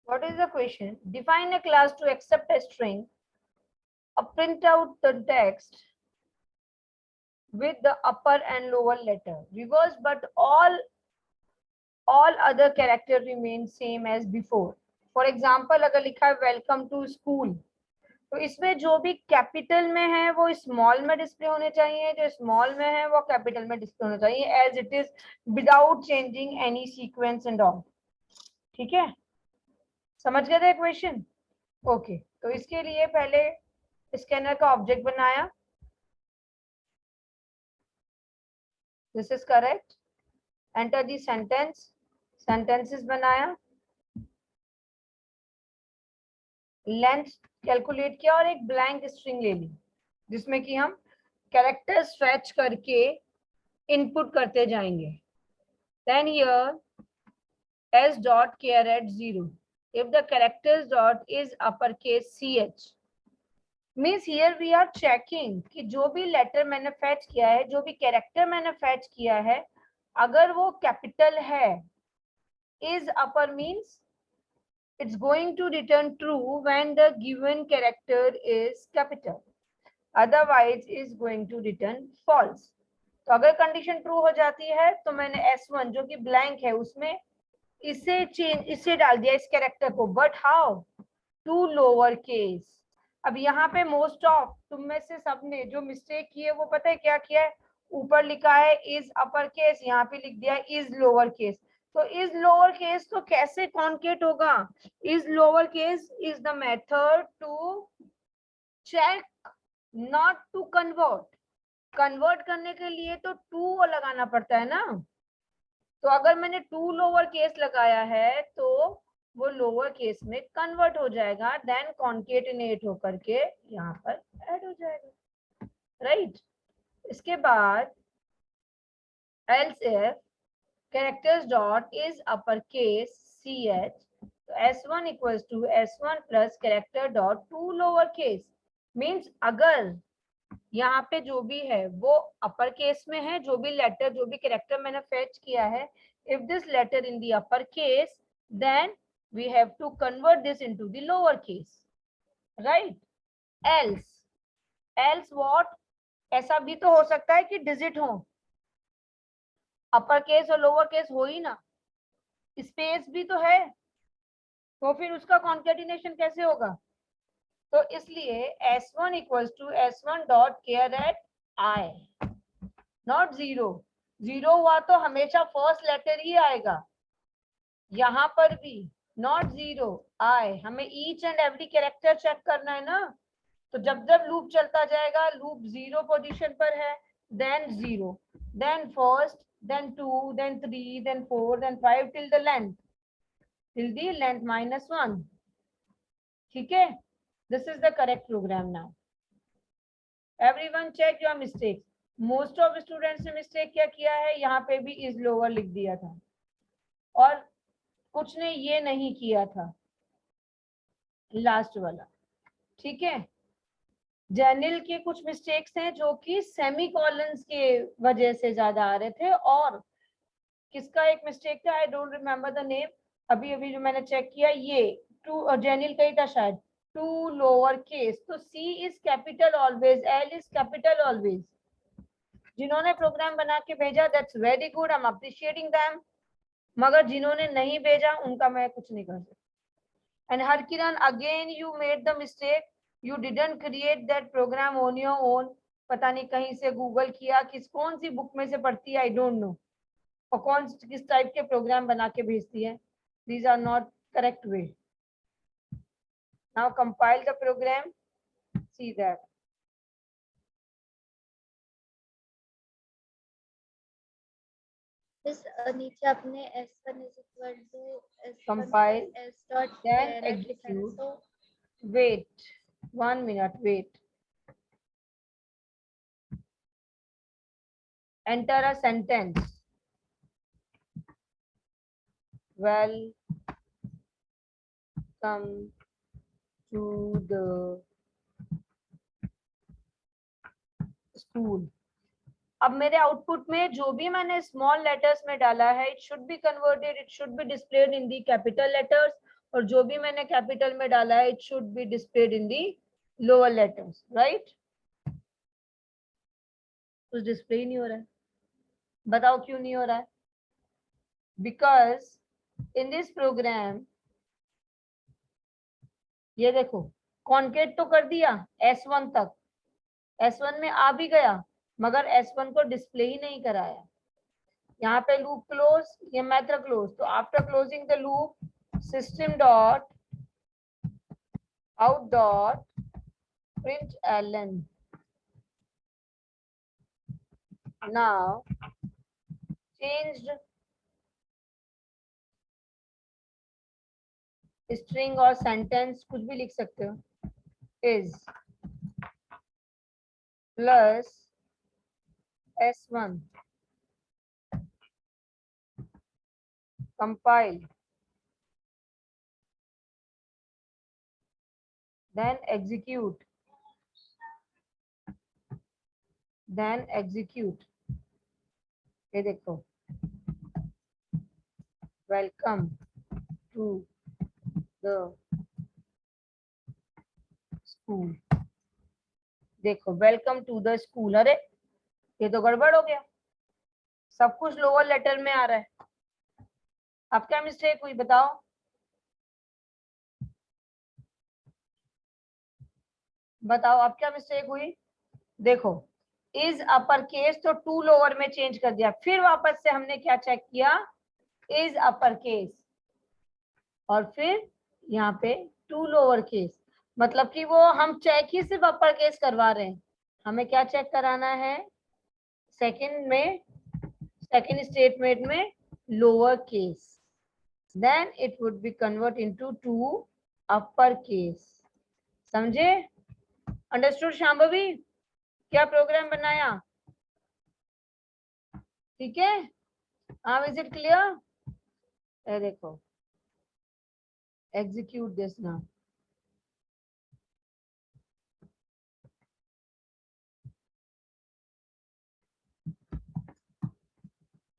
What is the question? Define a class to accept a string, print out the text with the upper and lower letter, reverse, but all other character remain same as before. For example, अगर लिखा है welcome to school, तो इसमें जो भी capital में है वो स्मॉल में डिस्प्ले होने चाहिए, जो स्मॉल में है वो कैपिटल में डिस्प्ले होना चाहिए, as it is without changing any sequence and all. ठीक है, समझ गए थे क्वेश्चन? ओके, तो इसके लिए पहले स्कैनर का ऑब्जेक्ट बनाया. This is correct. Enter the sentence, sentences बनाया, लेंथ कैलकुलेट किया और एक ब्लैंक स्ट्रिंग ले ली जिसमें कि हम कैरेक्टर्स फेच करके इनपुट करते जाएंगे. Then here s dot caret 0 if the characters dot is uppercase ch, means here we are checking कि जो भी लेटर मैंने फेच किया है, जो भी कैरेक्टर मैंने फेच किया है, अगर वो कैपिटल है, is upper means it's going to return true when the given character is capital, otherwise is going to return false. तो अगर कंडीशन ट्रू हो जाती है तो मैंने s1 जो कि ब्लैंक है उसमें इसे डाल दिया इस कैरेक्टर को, but how, to lower case. अब यहाँ पे मोस्ट ऑफ तुम में से सबने जो मिस्टेक की है वो पता है क्या किया है, ऊपर लिखा है इज अपर केस, यहाँ पे लिख दिया इज लोअर केस. तो इज लोअर केस तो कैसे कॉन्केट होगा? Is lower case is the method to check, not to convert. Convert करने के लिए तो टू लगाना पड़ता है ना. तो अगर मैंने टू लोअर केस लगाया है तो वो लोअर केस में कन्वर्ट हो जाएगा, देन कॉन्केटिनेट होकर के यहाँ पर ऐड हो जाएगा, राइट. इसके बाद else if characters dot is uppercase ch, तो s1 equals to s1 plus character dot two lower case, means अगर यहाँ पे जो भी है वो अपर केस में है, जो भी लेटर जो भी कैरेक्टर मैंने फेच किया है, if this letter in the upper case, then we have to convert this into the lower case, right. else what, ऐसा भी तो हो सकता है कि डिजिट हो, अपर केस और लोअर केस हो ही ना, स्पेस भी तो है, तो फिर उसका कॉन्केटिनेशन कैसे होगा? तो इसलिए s1 equals to s1 dot caret I, not zero. Zero हुआ तो हमेशा फर्स्ट लेटर ही आएगा, यहाँ पर भी नॉट जीरो आई. हमें each and every character check करना है ना, तो जब जब लूप चलता जाएगा, लूप जीरो पोजीशन पर है, then zero, then first, then two, then three, then four, then five, till the length -1. ठीक है, this is the correct program. Now everyone check your mistakes. Most of students ने mistake क्या किया है, यहाँ पे भी इज लोअर लिख दिया था और कुछ ने ये नहीं किया था लास्ट वाला. ठीक है, जर्नल के कुछ मिस्टेक्स हैं जो कि सेमीकोलंस के वजह से ज्यादा आ रहे थे, और किसका एक मिस्टेक था, I don't remember the name, अभी अभी जो मैंने चेक किया, ये टू जर्नल का ही था शायद, टू लोअर केस. तो C is capital always, L is capital always. जिन्होंने प्रोग्राम बना के भेजा, that's very good, I am appreciating them, मगर जिन्होंने नहीं भेजा उनका मैं कुछ नहीं कर सकता. And Harkiran, again you made the mistake, you didn't create that program on your own. पता नहीं कहीं से गूगल किया, कौन सी बुक में से पढ़ती है, आई डोंट नो, और किस टाइप के प्रोग्राम बना के भेजती है. These are not correct way. Now compile the program, see that. नीचे आपने s1 is equal to s1 Compile, s dot then caret लिखा है, execute. तो Wait 1 minute, wait. Enter a sentence. Welcome to the school. अब मेरे output में जो भी मैंने स्मॉल लेटर्स में डाला है, it should be converted, it should be displayed in the capital letters, और जो भी मैंने कैपिटल में डाला है it should be displayed in the lower letters, right? कुछ डिस्प्ले ही नहीं हो रहा है, बताओ क्यों नहीं हो रहा है? बिकॉज इन दिस प्रोग्राम, ये देखो कॉन्केट तो कर दिया S1 तक, S1 में आ भी गया, मगर S1 को डिस्प्ले ही नहीं कराया। यहाँ पे लूप क्लोज, ये मेथड क्लोज, तो after closing the loop system dot out dot println now changed string और सेंटेंस कुछ भी लिख सकते हो, is plus S1 compile then execute ये देखो वेलकम टू द स्कूल, देखो वेलकम टू द स्कूल। अरे ये तो गड़बड़ हो गया, सब कुछ लोअर लेटर में आ रहा है, अब क्या मिस्टेक हुई बताओ? बताओ अब क्या मिस्टेक हुई? देखो इज अपर केस तो टू लोअर में चेंज कर दिया, फिर वापस से हमने क्या चेक किया, इज अपर केस, और फिर यहाँ पे टू लोअर केस, मतलब कि वो हम चेक ही सिर्फ अपर केस करवा रहे हैं, हमें क्या चेक कराना है सेकेंड स्टेटमेंट में lower case, then it would be convert into to upper case। समझे? अंडरस्टूड शांभवी? क्या प्रोग्राम बनाया? ठीक है, हाँ, इज इट क्लियर? देखो execute this now.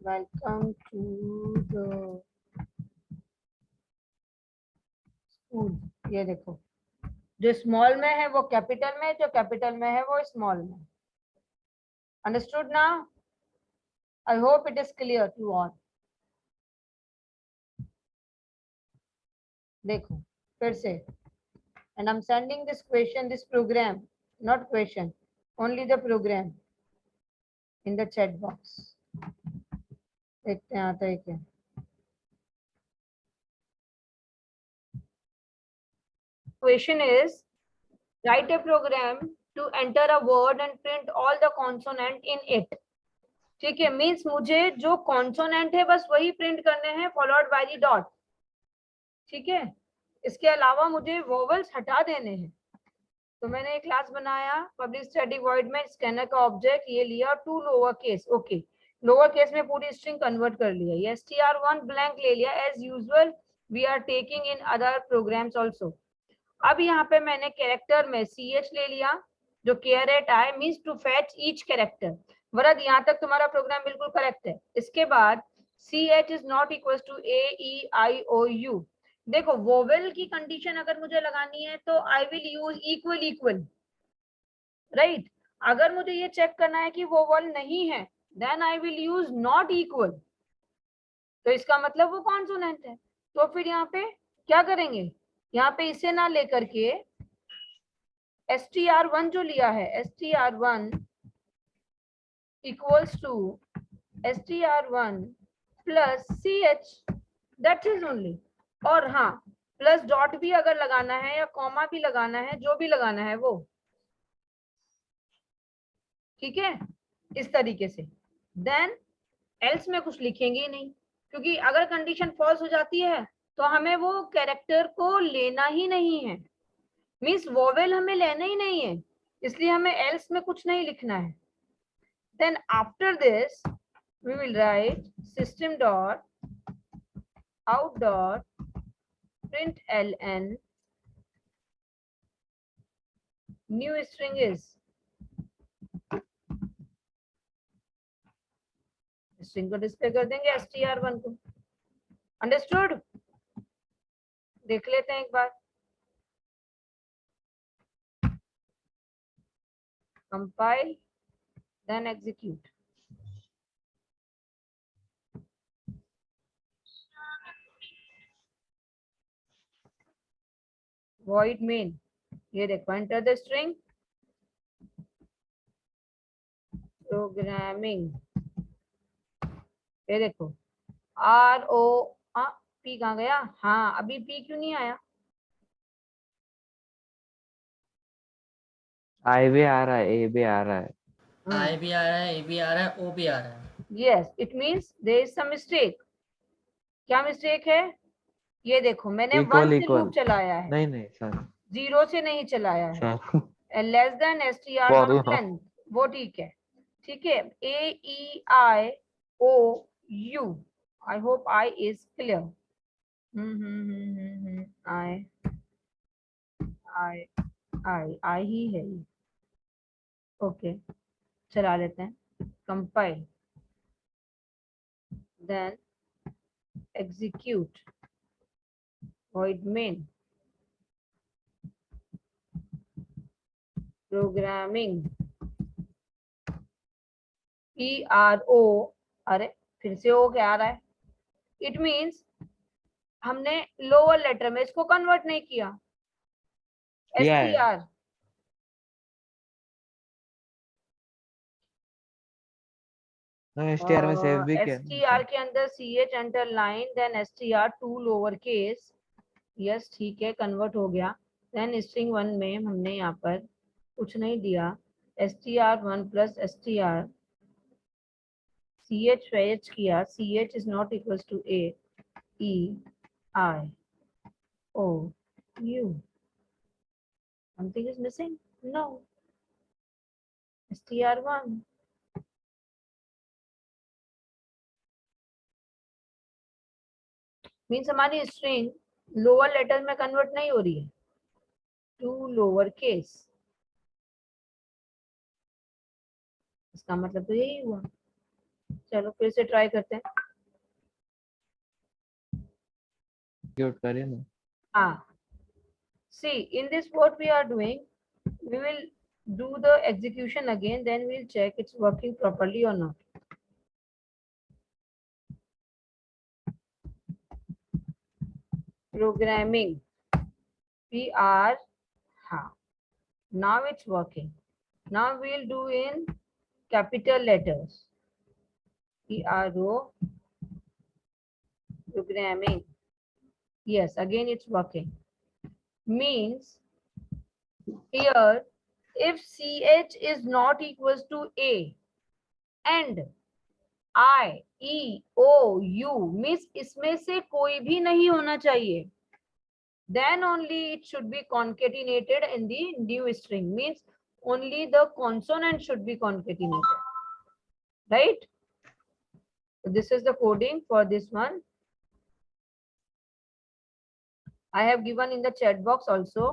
Welcome to the school, ये देखो जो स्मॉल में है वो कैपिटल में, जो कैपिटल में है वो स्मॉल में। Understood now? I hope it is clear to all. देखो फिर से, and I'm sending this program, not question, only the program in the chat box। देखते हैं आता है क्या। Question is, write a program to enter a word and print all the consonant in it। ठीक है, मीन्स मुझे जो consonant है बस वही प्रिंट करने हैं फॉलोड बाय द डॉट। ठीक है, इसके अलावा मुझे वोवेल्स हटा देने हैं। तो मैंने एक क्लास बनाया पब्लिक स्टैटिक वॉइड में स्कैनर का ऑब्जेक्ट ये लिया to lower case, okay lower case में पूरी स्ट्रिंग कन्वर्ट कर लिया, ये str1 ब्लैंक ले लिया as usual we are taking in other programs also. अब यहाँ पे मैंने कैरेक्टर में ch ले लिया जो केयर आए, means to fetch each character. Varad यहाँ तक तुम्हारा प्रोग्राम बिल्कुल करेक्ट है। इसके बाद ch is not equal to AEIOU। देखो वोवेल की कंडीशन अगर मुझे लगानी है तो I will use equal equal, right? अगर मुझे ये चेक करना है कि वोवेल नहीं है then I will use not equal, तो इसका मतलब वो कॉन्सोनेंट है। तो फिर यहाँ पे क्या करेंगे, यहाँ पे इसे ना लेकर के str1 जो लिया है str1 equals to str1 plus ch, that is only. और हाँ प्लस डॉट भी अगर लगाना है या कॉमा भी लगाना है, जो भी लगाना है वो, ठीक है, इस तरीके से। देन एल्स में कुछ लिखेंगे ही नहीं, क्योंकि अगर कंडीशन फॉल्स हो जाती है तो हमें वो कैरेक्टर को लेना ही नहीं है, मीन्स वोवेल हमें लेना ही नहीं है, इसलिए हमें एल्स में कुछ नहीं लिखना है। Then after this we will write system dot out dot println new string is, string को डिस्प्ले कर देंगे str1 को। अंडरस्टूड? देख लेते हैं एक बार। Compile then execute. void main, ये देखो enter the string प्रोग्रामिंग, ये देखो RO P कहाँ गया? हाँ अभी P क्यों नहीं आया? आई भी आ रहा है, ए भी आ रहा है। आई भी आ रहा है, ए भी आ रहा है, ओ भी आ रहा है। Yes, it means there is some mistake. क्या मिस्टेक है? ये देखो मैंने Equal, 1 से equal. लूप चलाया है, नहीं नहीं सर, 0 से नहीं चलाया है। Sir less than str For not you. length, वो ठीक है। ठीक है, AEIOU, I hope I is clear. I ही है ये। ओके चला लेते हैं, compile then execute void main programming PRO, अरे फिर से ओ क्या आ रहा है? इट मीन्स हमने लोअर लेटर में इसको कन्वर्ट नहीं किया। किया है। STR STR में सेव भी किया। STR के अंदर CH underline then STR 2 lower case. Yes ठीक है, कन्वर्ट हो गया। देन स्ट्रिंग 1 में हमने यहाँ पर कुछ नहीं दिया, STR1 plus STR, CH fetch किया, CH is not equals to AEIOU. Something is missing? No. STR1. Means हमारी स्ट्रिंग लोअर लेटर में कन्वर्ट नहीं हो रही है टू लोअर केस। इसका मतलब तो यही हुआ। चलो फिर से ट्राई करते हैं। एग्जीक्यूट करिए ना। हाँ, see in this what we are doing, we will do the execution again, then we'll check it's working properly or not. Programming PR, हाँ, now it's working. Now we'll do in capital letters. PRO programming. Yes, again it's working. Means here if CH is not equals to A and IEOU means इसमें से कोई भी नहीं होना चाहिए, then only it should be concatenated in the new string, means only the consonant should be concatenated, right? So this is the coding for this one. I have given in the chat box also.